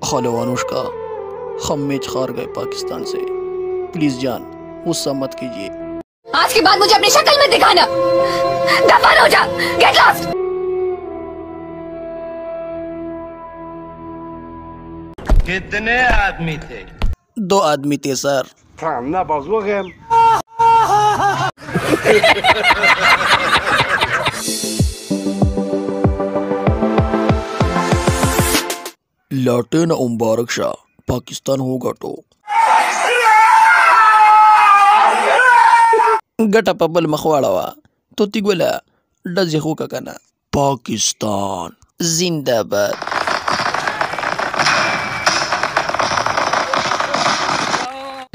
Hello Anushka, हम match हार गए पाकिस्तान से। प्लीज जान, गुस्सा मत कीजिए। आज के बाद मुझे अपनी शक्ल में दिखाना। दफा हो जा। Get lost. कितने आदमी थे? 2 आदमी थे सर। लाटेन मुबारक शाह, पाकिस्तान होगा तो गटा पबल मखवाड़ावा तो तिगोला डजेखो का कना। पाकिस्तान जिंदाबाद।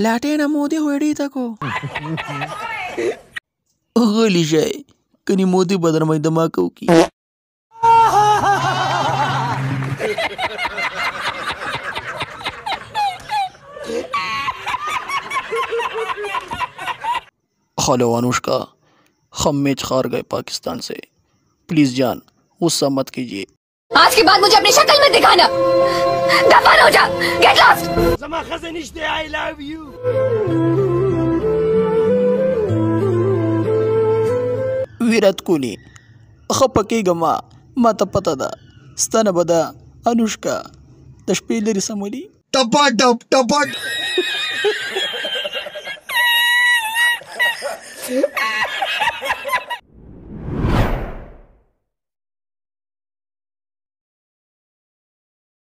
लाटेन मोदी होड़ी तको गली शाय कनी मोदी बदर में धमाका की। हेलो अनुष्का, हम मैच हार गए पाकिस्तान से। प्लीज जान, गुस्सा मत कीजिए। आज के बाद मुझे अपनी शक्ल में दिखाना। दफा हो जा। Get lost. I love you. Virat Kohli खपके गमा mata patada stana bada Anushka the Spieler Samuli Tapat